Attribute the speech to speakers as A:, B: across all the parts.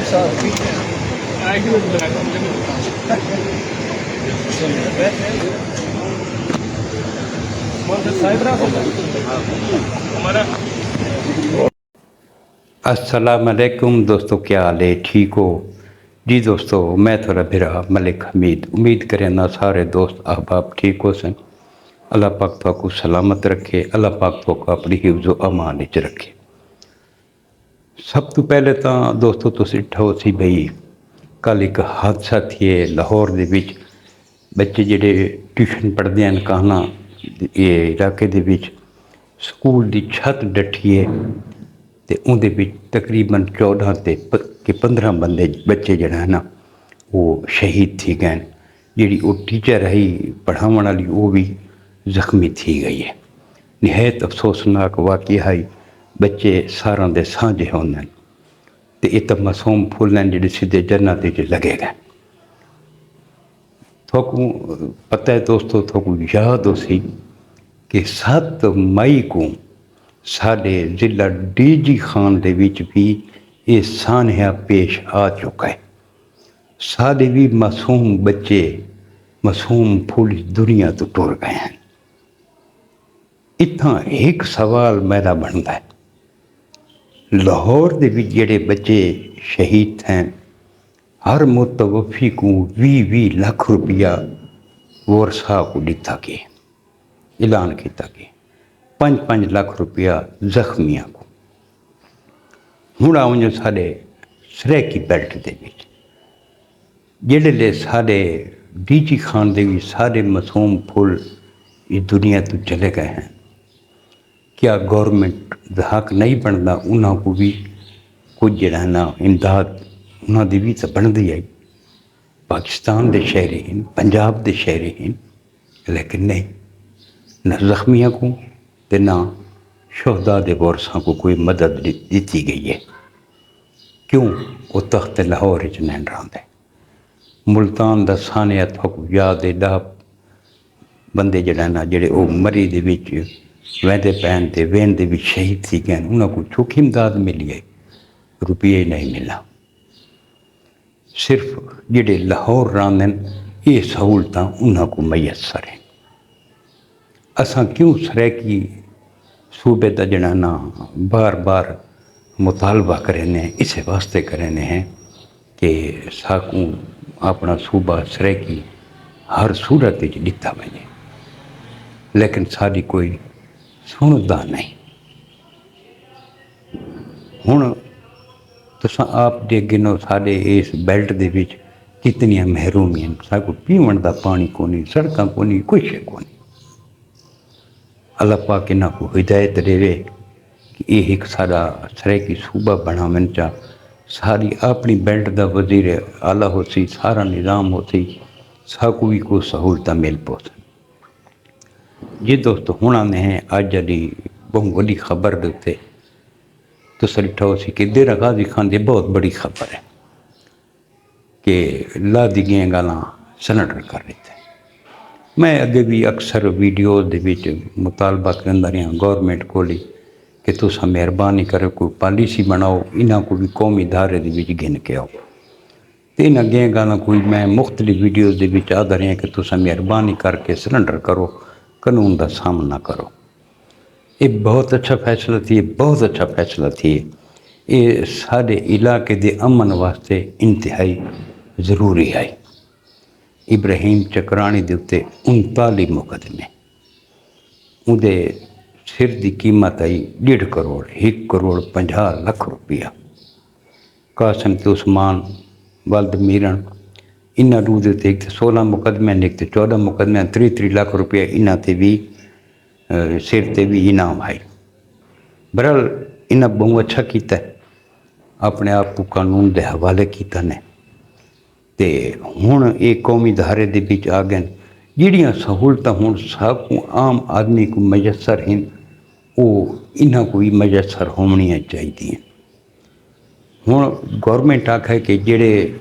A: अस्सलामुअलैकुम दोस्तों, क्या हाल है? ठीक हो जी दोस्तों? मैं थोड़ा फिरा मलिक हमीद उम्मीद करें ना सारे दोस्त अहबाब ठीक हो सन। अल्लाह पाक तो सलामत रखे, अल्लाह पाक तो अपनी हिफ्ज़ अमान च रखे। सब तो पहले तो दोस्तों तुसीं ठो सी बई कल एक हादसा थे लाहौर दे विच। बच्चे जेडे ट्यूशन पढ़ते हैं कहना ये इलाके दे विच स्कूल की छत डठी है तो उहदे विच तकरीबन 14 के 15 बंदे बच्चे जड़ा है ना वो शहीद थी गए। जी वो टीचर रही पढ़ावन वाली वो भी जख्मी थी गई है। निहायत अफसोसनाक वाक़या है। बच्चे सारा दे सांझे होंदे तो ये तो मासूम फुल हैं जो सीधे जन्नत लगे गए। थोकू पता है दोस्तों, थोकू याद हो सी कि 7 मई को साढ़े जिला डीजी खान दे विच भी ये सान्या पेश आ चुका है। साढ़े भी मासूम बच्चे मासूम फुल दुनिया तो टुर गए हैं। इतना एक सवाल मेरा बनता है, लाहौर दे विच जेड़े बच्चे शहीद हैं हर मुतवफ़ी को 20-20 लाख रुपया वरसा को दिता के ऐलान किया कि 5-5 लाख रुपया जख्मिया को। हुण आउं साढ़े सरेकी बेल्ट दे विच जेडे साढ़े डीजी खान दे भी सारे मासूम फुल इस दुनिया तो चले गए हैं। क्या गौरमेंट दा हक नहीं बनता उन्होंने को भी कुछ जड़ा ना इमदाद उन्होंने भी तो बनती आई। पाकिस्तान के शहरी हैं, पंजाब के शहरी हैं, लेकिन नहीं न जख्मियों को तो ना शहदा के वारसां को कोई मदद दी गई है। क्यों? वो तख्त लाहौर च नहीं रहा। मुल्तान का सान्या थोक याद है 10 बंदे जड़ा ना जेडे वो मरी दे विच वहदे पैन ते वेन दे विच शहीद थी गए। उन्होंने को चौखी इमदाद मिली है, रुपये नहीं मिला। सिर्फ जेडे लाहौर रहंदे ये सहूलतां उन्होंने को मैसर हैं। असां क्यों सरेकी सूबे का जड़ा ना बार बार मुतालबा करें, इस वास्ते करें हैं कि साकू अपना सूबा सरेकी हर सूरत दिता वजे, लेकिन साड़ी कोई सुनता नहीं। हुण तुसां आप दे गिनो साढ़े इस बेल्ट दे विच कितनियां महरूमियां, साकू पीवन का पानी कोनी, सड़कां कोनी, कुछ कोनी। अल्लाह पाक इन्हां को हिदायत देवे कि यह एक सारा सरेकी सूबा बनावन चा सारी अपनी बेल्ट का वजीर आला हो सी, सारा निज़ाम हो सी, साकू भी कोई सहूलत मिल पहुँच। जी दोस्तों, हुण आने हैं अज वाली बहुत बड़ी खबर के उत्ते। तुसीं डिठा हो सी कि डेरा गाजी खान की बहुत बड़ी खबर है कि ला दी गई गल्लां सरेंडर कर रहे थे। मैं अगे भी अक्सर वीडियो दे विच मुतालबा करता रहा गौरमेंट को कि तुसां मेहरबानी करो कोई पॉलिसी बनाओ, इन्हां को भी कौमी धारे दे विच गिन के आओ। तो इन अगे गल्लां कोई मैं मुख्तलिफ वीडियोज़ दे विच आखदा रहा कि तुसां मेहरबानी करके सरेंडर करो, कानून का सामना करो। ये बहुत अच्छा फैसला थी, बहुत अच्छा फैसला थी। ये सारे इलाके के अमन वास्ते इंतहाई ज़रूरी है। इब्राहिम चक्राणी के उत्ते 39 मुकदमे, उहदे सिर की कीमत आई 1.5 करोड़, 1 करोड़ 50 लाख रुपया। कासिम ते उस्मान वल्द मीरन इन्हां रूह दे उत्ते एक 16 मुकदमे ने, एक 14 मुकदमे, 30 लाख रुपया इन्हां ते भी सिर ते भी इनाम आई। बहरहाल इन्हें बहुत अच्छा किया, अपने आप को कानून के हवाले किया ने। तो हुण ये कौमी धारे दे विच आ गए। जिहड़ियां सहूलतां हुण सबको आम आदमी को मैसर हैं वो इन्हां को भी मैसर होनियां चाहिए। हुण गौरमेंट आखे कि जिहड़े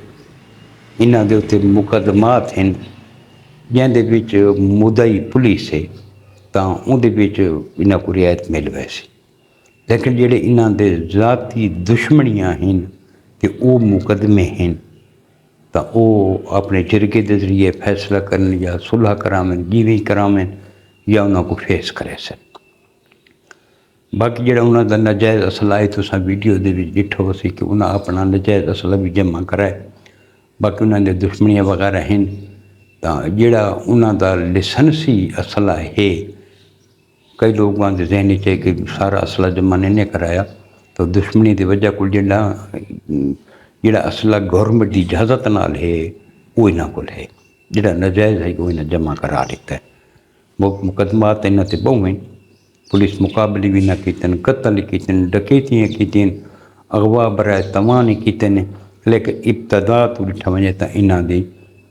A: इन्हां दे उत्ते मुकदमात हैं जिहदे विच मुदई पुलिस है तां उहदे विच इन्हां को रियायत मिल वैसी, लेकिन जिहड़े इन्हां दे ज़ाती दुश्मनियां हैं कि वो मुकदमे हैं तो वो अपने जिरगे के जरिए फैसला करन या सुलह करावें जिवें करावें या उन्होंने फेस करे सन। बाकी जो उन्होंने नजायज़ असला है तुसा वीडियो के दिठो सी कि उन्हें अपना नजायज़ असला भी जमा कराए। बाकी उन्होंने दुश्मनियाँ वगैरह हैं तो जोड़ा उन्होंने लाइसेंसी असला है कई लोगों के जहन च कि सारा असला जमा नहीं कराया तो दुश्मनी की वजह को जोड़ा असला गौरमेंट की इजाज़त नाल है वो इन्हों को है जोड़ा नजायज़ है वो इन्हें जमा करा दिता है। वो मुकदमात इन्हों से बहु हैं पुलिस मुकाबले भी ना कितन कत्ल कितन डकैतियाँ कीतियाँ अगवा बराए तमाम किते ने लेकिन इब्तदा तो डिठा वजे तो इन्हों की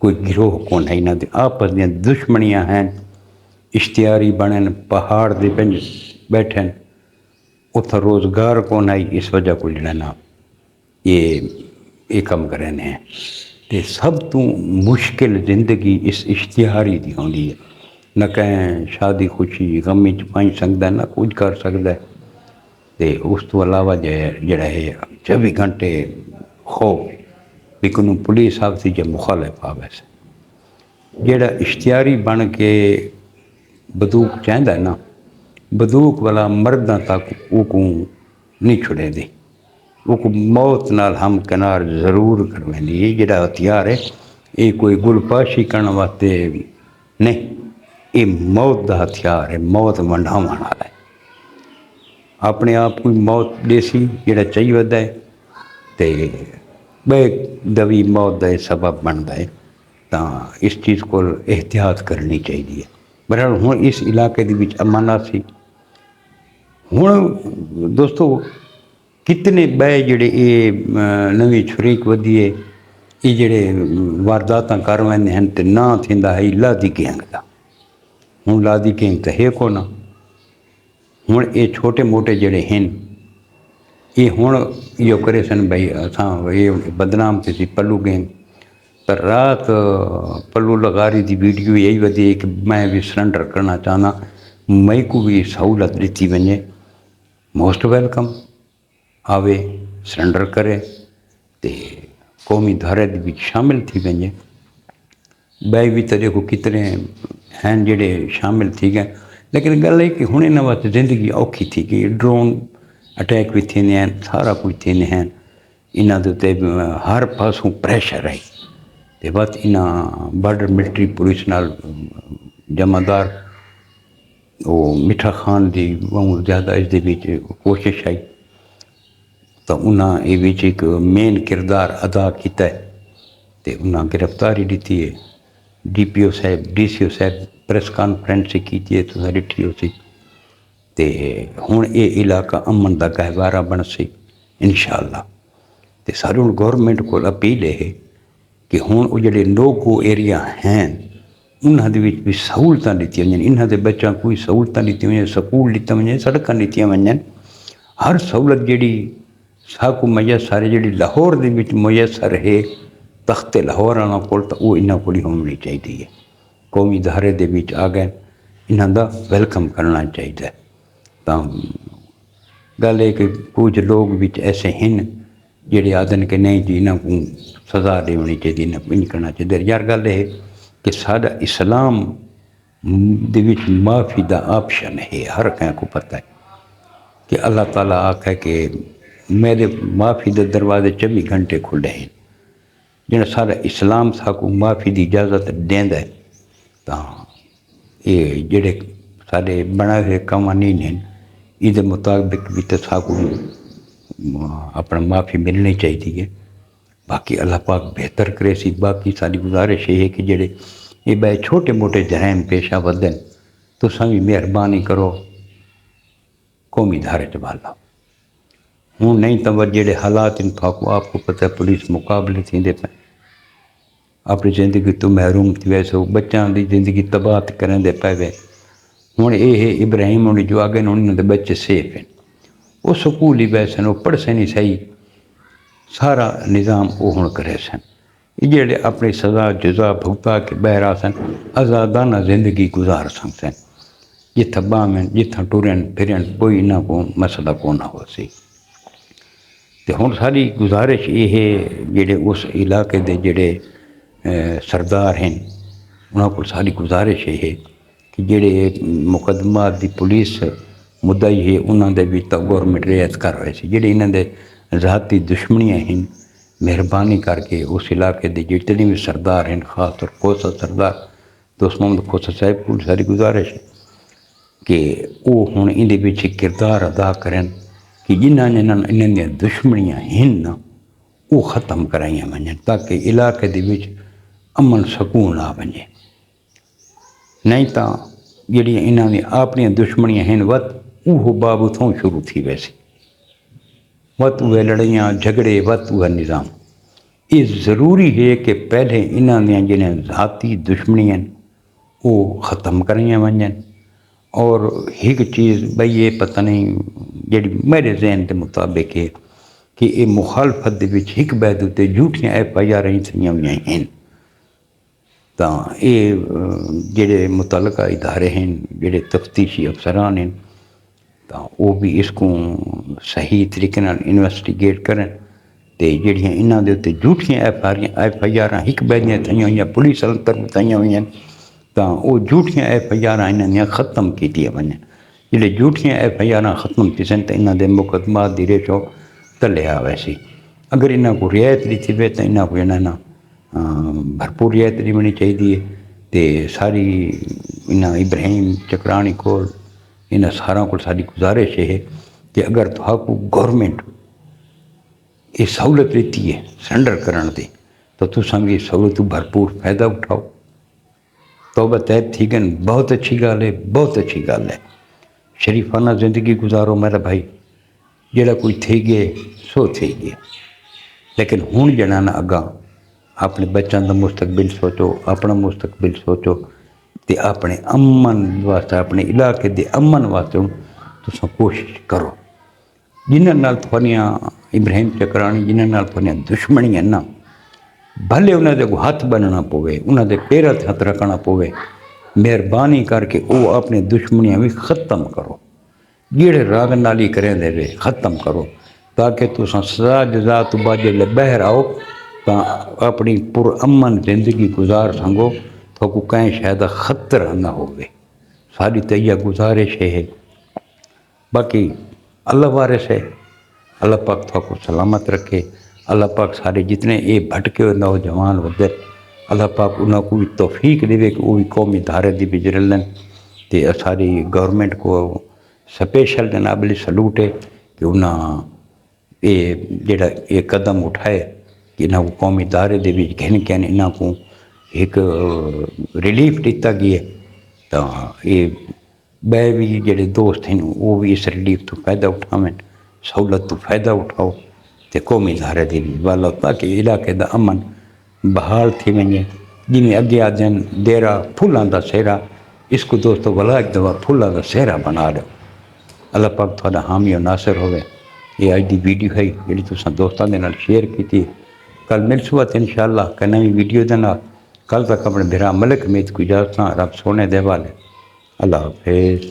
A: कोई गिरोह कौन है। इन्हों आपस दी दुश्मनियाँ हैं इश्तिहारी बनन पहाड़ दे बैठन उतना रोज़गार कौन आई इस वजह को जो ना ये कम करें हैं। तो सब तो मुश्किल जिंदगी इस इश्तिहारी की होंगी है न कहीं शादी खुशी गम च पाई सकता ना कुछ कर सकता है। तो उस तो अलावा जड़ा है 24 घंटे खौफ भी को पुलिस ऑफिसर जो मुखालिफ आवे जोड़ा इश्तिहारी बन के बंदूक चाहता है ना बंदूक वाला मर्दा तक वो नहीं छुड़े दी वो मौत नाल हम किनार जरूर करवेंदी। ये जोड़ा हथियार है ये कोई गुलपाशी करने वास्ते नहीं ये मौत का हथियार है मौत वंडावन वाला है। अपने आप को मौत देसी जोड़ा चाहिए वदा है तो बे दवी मौत का सबब बनता है तो इस चीज़ को एहतियात करनी चाहिए। बहरहाल हुण इस इलाके के अमाना सी हुण दोस्तों कितने बे जोड़े ये नवी छुरीक वधी है ये जोड़े वारदात कर वेंदे हैं तो ना थींदा है लादी गैंग का। हुण लादी गैंग तो है कोन हुण ये छोटे मोटे जोड़े हैं ये हुण यो करे सन भाई असां ये बदनाम थी सी पल्लू गैंग पर रात पल्लू लगारी की वीडियो यही वधी कि मैं भी सरेंडर करना चाहना मई को भी सहूलत दी वजे मोस्ट वेलकम आवे सरेंडर करे तो कौमी धारे भी शामिल थी वजे बे भी तो देखो कितने हैं जोड़े शामिल थी गए। लेकिन गल है कि हुण इन वास्ते ज़िंदगी औखी थी कि ड्रोन अटैक भी थी सारा कुछ थी हैं इन्हों के हर पासों प्रेशर है तो बस इन्हें बॉर्डर मिलिट्री पुलिस नाल जमादार वो मिठा खान की बहुत ज़्यादा इस कोशिश आई तो उन्हें ये एक मेन किरदार अदा किया तो उन्हें गिरफ्तारी दी है। DPO साहब DCO साहब प्रेस कॉन्फ्रेंस की तो डिठी हो सी तो हुण ये इलाका अमन का गहवारा बन सी इंशाअल्लाह। तो सारी हुण गौरमेंट को अपील है कि हुण वो जोड़े लोगो एरिया हैं उन्होंने भी सहूलत दी वजन इन्हों के बच्चों कोई सहूलत दी वजन स्कूल दिता वजन सड़क दी वजन हर सहूलत जी साकू मैसर जी लाहौर के मैसर है तख्ते लाहौर वालों को तो वो इन्हों को होनी चाहिए। कौमी धारे के आ गए इन्हों का वेलकम करना चाहिए। तो गल है कि कुछ लोग भी ऐसे हैं जोड़े आदन के नहीं जी इन्हों को सज़ा देनी चाहिए इन्हें करना चाहिए। यार गल है कि सारा इस्लाम माफ़ी का ऑप्शन है हर कहीं को पता है कि अल्लाह ताला आख है कि मेरे माफ़ी के दरवाजे 24 घंटे खुले हैं जो सारा इस्लाम साकू माफ़ी की इजाज़त देंदा है। तो ये जोड़े सारे बनाए हुए कवानीन हैं ये मुताबिक भी तो साकू अपना माफ़ी मिलनी चाहिए। बाकी अल्लाह पाक बेहतर करे सी। बाकी सारी गुजारिश है कि जोड़े ये बे छोटे मोटे जराइम पेशा वधन तो भी मेहरबानी करो कौमी धारे च वाला हूँ नहीं तो वह जोड़े हालात इन थाको आपको पता है पुलिस मुकाबले थींदे पे अपनी ज़िंदगी तो महरूम थी वैसे बच्चों की ज़िंदगी तबाह करेंदे पे वे हूँ ये इब्राहिम होनी जो आगे उन्होंने बच्चे सेफ हैं वो स्कूल ही वैसे वो पढ़ से नहीं सही सारा निज़ाम वो हूँ करे सन ये अपनी सज़ा जुजा भुगता के बहरा सन आज़ादाना ज़िंदगी गुजार सकते जिथे बाहन जिथे टुरन फिरन कोई इन्हों को मसला को ना हो सी। तो हुण सारी गुजारिश ये जेडे उस इलाके के जेडे सरदार हैं उन्होंने को सारी गुजारिश ये कि जेडे मुकदमा की पुलिस मुद्दई है उन्होंने भी तो गौरमेंट रियायत कर रहे थे जेडे इन्होंने ज़ाती दुश्मनियाँ हैं मेहरबानी करके उस इलाके के जितने भी सरदार हैं खास तौर खोसा सरदार दोस्त मोहम्मद खोसा साहब को सारी गुजारिश है कि वो हुण इहदे विच किरदार अदा करें कि जिन्हां इन्हां दुश्मनियां हैं ना वो ख़त्म कराइयां वञनि ताकि इलाके दे विच अमन सकून आ वञे नहीं तो जिहड़ियां इन्हां दी अपनियां दुश्मनियां हैं वत उहो बाब उथों शुरू थी वैसी वत उहे लड़ाइयां झगड़े वत उहा निज़ाम ये ज़रूरी है कि पहले इन्हां दियां जिहड़ियां ज़ाती दुश्मनियां वो ख़त्म कराइयां वञनि और एक चीज़ भाई ये पता नहीं जी मेरे जहन के मुताबिक है कि ये मुखालफत एक बैद उत्ते झूठियां FIR थी हुई हैं तो ये जेडे मुतलका इदारे हैं जेडे तफ्तीशी अफसरान हैं तो वो भी इसको सही तरीके इन्वेस्टिगेट करें तो जड़ियाँ इन्हों के उत्ते झूठियां FIR एक बैद थी हुई पुलिस तरफ थी हुई तो वो झूठियां FIR इन्होंने ख़त्म की वन जे झूठियां FIR ख़त्म थी सन तो इन्हों के मुकदमा की रेशो तले आ वैसी अगर इन्हों को रियायत दी थी तो इन्हों को इन्होंने भरपूर रियायत दी चाहिए तो सारी इन्होंने इब्राहिम चकराणी को इन सारा को सारी गुजारिश है कि अगर थाकू गौरमेंट ये सहूलत देती है सरेंडर करने की तो तुसां भी सहूलत भरपूर फ़ायदा उठाओ तौबा तैब थी गन बहुत अच्छी गाल है बहुत अच्छी गाल है शरीफाना ज़िंदगी गुजारो मेरा भाई जड़ा कोई थी गए सो थी गया लेकिन हुण जना ना अगा अपने बच्चों का मुस्तकबिल सोचो अपना मुस्तकबिल सोचो तो अपने अमन वास्ते अपने इलाके के अमन वास्ते तुम कोशिश करो जिन्होंने थोड़ियाँ इब्राहिम चकराणी जिन्होंने थोड़ियाँ दुश्मनियाँ ना भले उन्होंने हथ बनना पवे उन्होंने पैर हथ रखना पवे मेहरबानी करके वो अपनी दुश्मनियाँ भी ख़त्म करो जेड़े राग नाली करें दे ख़त्म करो ताकि तुम सजा जजा तो बाद जो बहर आओ तो अपनी पुरअमन जिंदगी गुजार सको तो को कहीं शायद ख़तरा ना हो सारी तो यह गुजारिश है बाकी अल्लाह वारिस है अल्लाह पाक तो सलामत रखे अल्लाह पाक सारे जितने ये भटके हुए नौजवान उधर अल्लाह पाक उन्होंने भी तौफीक दे कि वो भी कौमी धारे की बिजरलन तो सारी गवर्नमेंट को स्पेशल जनाबली सलूट है कि उन्हें ये जड़ा ये कदम उठाए कि इन्हों को कौमी दायरे के घिन के इन्हों को एक रिलीफ दिता गया तो ये बे भी जोड़े दोस्त हैं वो भी इस रिलीफ तो फ़ायदा उठावें सहूलत तो फ़ायदा उठाओ तो कौमी दायरे की भी वालो ताकि इलाके का अमन बहाल थी वञे जिमें अगे आदन देरा फूलों का सेहरा इसको दोस्तों भला एक दफ़ा फूलों का सेहरा बना लो अल्लाह पाक थोड़ा हामी और नासिर होवे ये अज की वीडियो है जी तुम दोस्तों के नाल शेयर की कल मिलसूत इंशाअल्लाह कि नवी वीडियो के नाल कल तक अपने बिरा मलिक मीत को इजाजत रब सोने दे वाले अल्लाह हाफिज़।